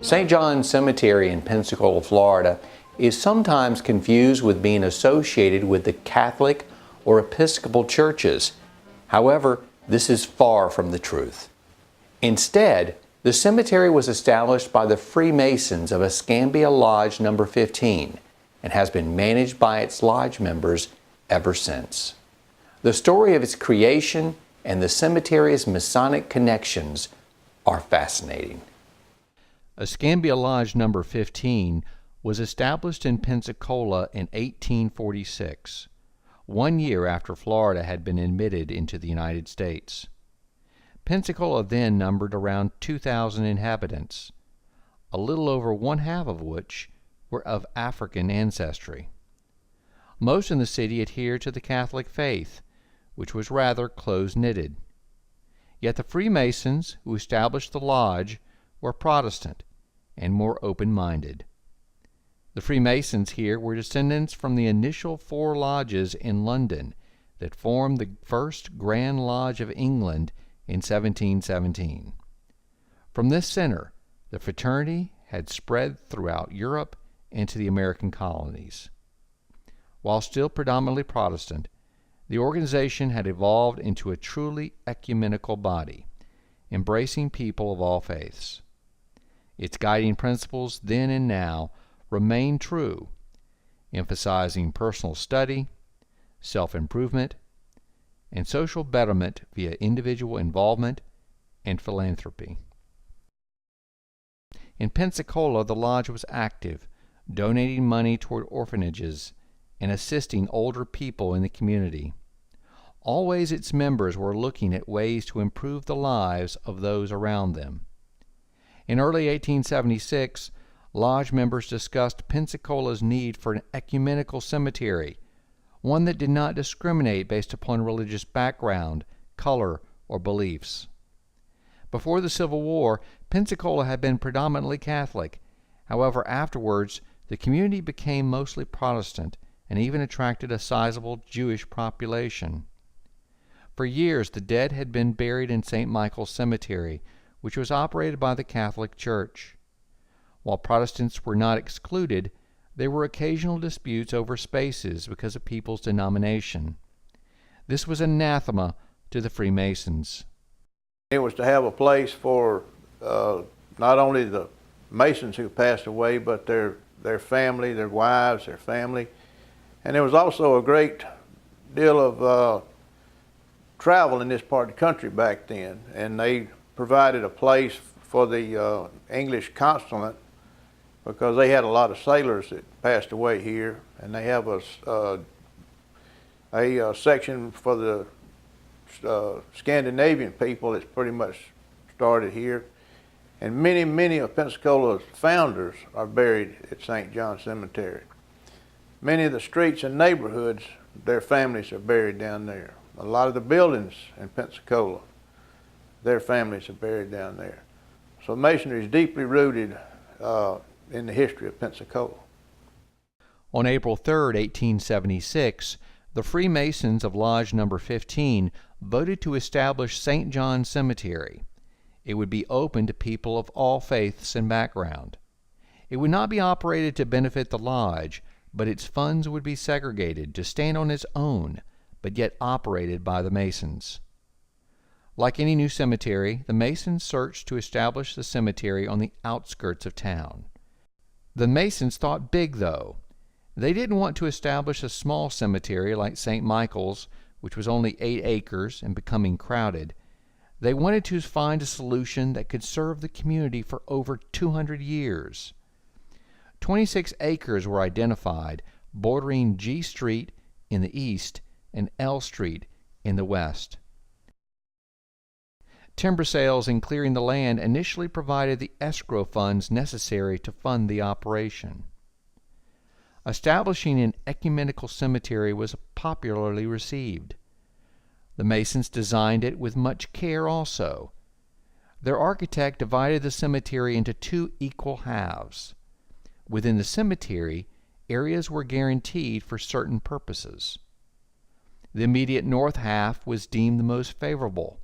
St. John's Cemetery in Pensacola, Florida is sometimes confused with being associated with the Catholic or Episcopal churches. However, this is far from the truth. Instead, the cemetery was established by the Freemasons of Escambia Lodge No. 15 and has been managed by its lodge members ever since. The story of its creation and the cemetery's Masonic connections are fascinating. Escambia Lodge No. 15 was established in Pensacola in 1846, 1 year after Florida had been admitted into the United States. Pensacola then numbered around 2,000 inhabitants, a little over one-half of which were of African ancestry. Most in the city adhered to the Catholic faith, which was rather close-knitted. Yet the Freemasons who established the lodge were Protestant and more open-minded. The Freemasons here were descendants from the initial 4 lodges in London that formed the first Grand Lodge of England in 1717. From this center, the fraternity had spread throughout Europe and to the American colonies. While still predominantly Protestant, the organization had evolved into a truly ecumenical body, embracing people of all faiths. Its guiding principles then and now remain true, emphasizing personal study, self-improvement, and social betterment via individual involvement and philanthropy. In Pensacola, the lodge was active, donating money toward orphanages and assisting older people in the community. Always its members were looking at ways to improve the lives of those around them. In early 1876, lodge members discussed Pensacola's need for an ecumenical cemetery, one that did not discriminate based upon religious background, color, or beliefs. Before the Civil War, Pensacola had been predominantly Catholic. However, afterwards, the community became mostly Protestant and even attracted a sizable Jewish population. For years, the dead had been buried in St. Michael's Cemetery, which was operated by the Catholic Church. While Protestants were not excluded, there were occasional disputes over spaces because of people's denomination. This was anathema to the Freemasons. It was to have a place for not only the Masons who passed away, but their family, their wives, their family. And there was also a great deal of travel in this part of the country back then, and they provided a place for the English consulate because they had a lot of sailors that passed away here, and they have a section for the Scandinavian people that's pretty much started here. And many of Pensacola's founders are buried at St. John's Cemetery. Many of the streets and neighborhoods, their families are buried down there. A lot of the buildings in Pensacola, their families are buried down there. So Masonry is deeply rooted in the history of Pensacola. On April 3, 1876, the Freemasons of Lodge No. 15 voted to establish St. John's Cemetery. It would be open to people of all faiths and background. It would not be operated to benefit the lodge, but its funds would be segregated to stand on its own, but yet operated by the Masons. Like any new cemetery, the Masons searched to establish the cemetery on the outskirts of town. The Masons thought big, though. They didn't want to establish a small cemetery like St. Michael's, which was only 8 acres and becoming crowded. They wanted to find a solution that could serve the community for over 200 years. 26 acres were identified, bordering G Street in the east and L Street in the west. Timber sales and clearing the land initially provided the escrow funds necessary to fund the operation. Establishing an ecumenical cemetery was popularly received. The Masons designed it with much care also. Their architect divided the cemetery into 2 equal halves. Within the cemetery, areas were guaranteed for certain purposes. The immediate north half was deemed the most favorable.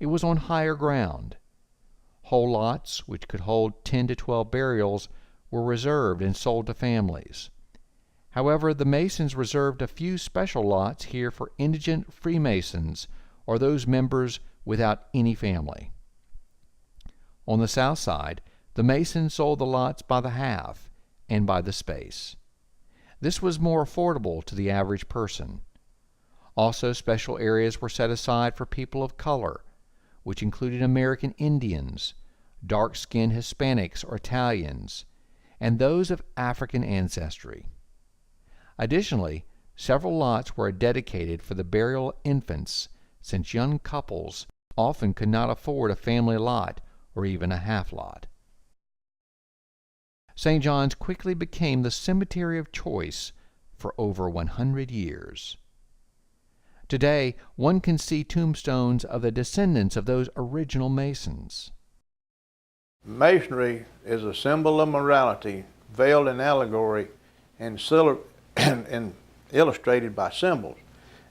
It was on higher ground. Whole lots, which could hold 10 to 12 burials, were reserved and sold to families. However, the Masons reserved a few special lots here for indigent Freemasons or those members without any family. On the south side, the Masons sold the lots by the half and by the space. This was more affordable to the average person. Also, special areas were set aside for people of color, which included American Indians, dark-skinned Hispanics or Italians, and those of African ancestry. Additionally, several lots were dedicated for the burial of infants, since young couples often could not afford a family lot or even a half lot. St. John's quickly became the cemetery of choice for over 100 years. Today, one can see tombstones of the descendants of those original Masons. Masonry is a symbol of morality, veiled in allegory and illustrated by symbols.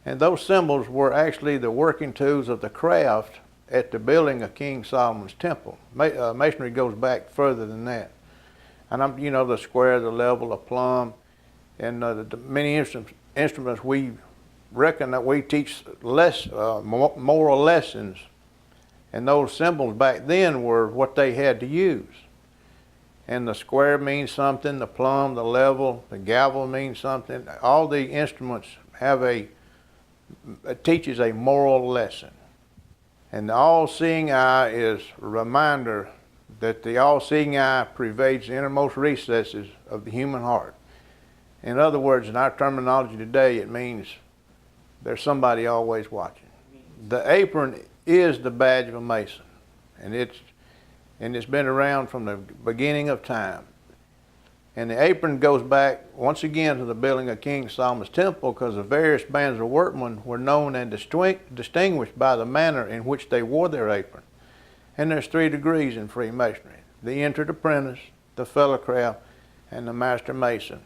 And those symbols were actually the working tools of the craft at the building of King Solomon's temple. Masonry goes back further than that. And the square, the level, the plumb, and the many instruments we reckon that we teach moral lessons. And those symbols back then were what they had to use. And the square means something, the plumb, the level, the gavel means something. All the instruments have it teaches a moral lesson. And the all-seeing eye is a reminder that the all-seeing eye pervades the innermost recesses of the human heart. In other words, in our terminology today, it means there's somebody always watching. The apron is the badge of a Mason, and it's been around from the beginning of time. And the apron goes back once again to the building of King Solomon's temple, because the various bands of workmen were known and distinguished by the manner in which they wore their apron. And there's 3 degrees in Freemasonry: the entered apprentice, the fellow craft, and the master mason.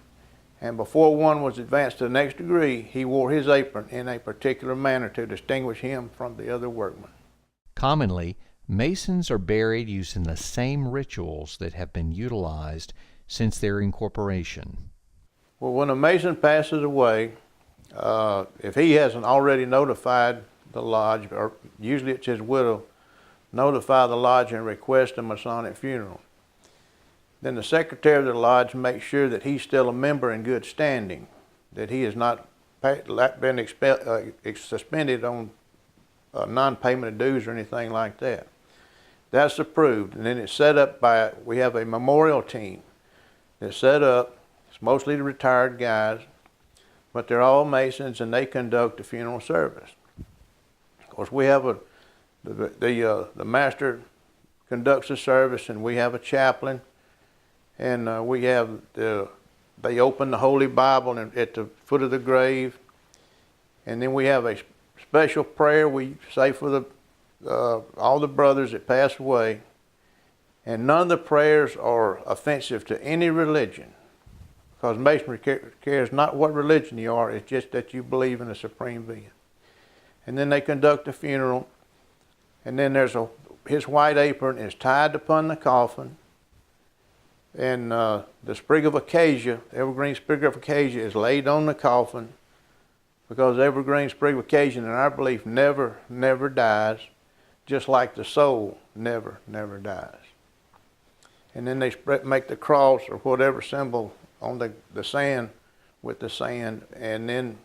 And before one was advanced to the next degree, he wore his apron in a particular manner to distinguish him from the other workmen. Commonly, Masons are buried using the same rituals that have been utilized since their incorporation. Well, when a Mason passes away, if he hasn't already notified the lodge, or usually it's his widow, notify the lodge and request a Masonic funeral. Then the secretary of the lodge makes sure that he's still a member in good standing, that he has not been suspended on non-payment of dues or anything like that. That's approved, and then it's set up we have a memorial team that's set up. It's mostly the retired guys, but they're all Masons, and they conduct the funeral service. Of course, we have the master conducts the service, and we have a chaplain, and they open the Holy Bible at the foot of the grave, and then we have a special prayer we say for all the brothers that pass away. And none of the prayers are offensive to any religion, because Masonry cares not what religion you are, it's just that you believe in a supreme being. And then they conduct the funeral, and then his white apron is tied upon the coffin, and the sprig of acacia, the evergreen sprig of acacia, is laid on the coffin, because the evergreen sprig of acacia, in our belief, never dies, just like the soul never dies. And then they make the cross or whatever symbol on the sand with the sand, and then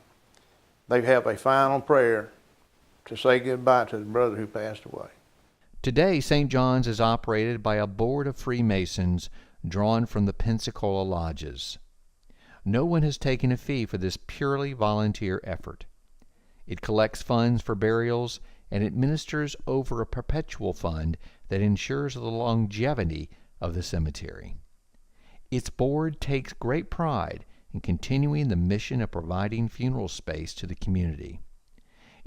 they have a final prayer to say goodbye to the brother who passed away. Today, St. John's is operated by a board of Freemasons drawn from the Pensacola lodges. No one has taken a fee for this purely volunteer effort. It collects funds for burials and administers over a perpetual fund that ensures the longevity of the cemetery. Its board takes great pride in continuing the mission of providing funeral space to the community.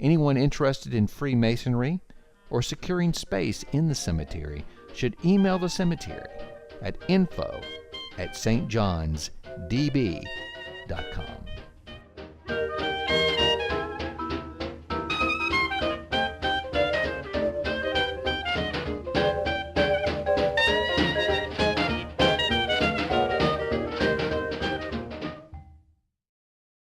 Anyone interested in Freemasonry or securing space in the cemetery should email the cemetery at info@stjohnsdb.com.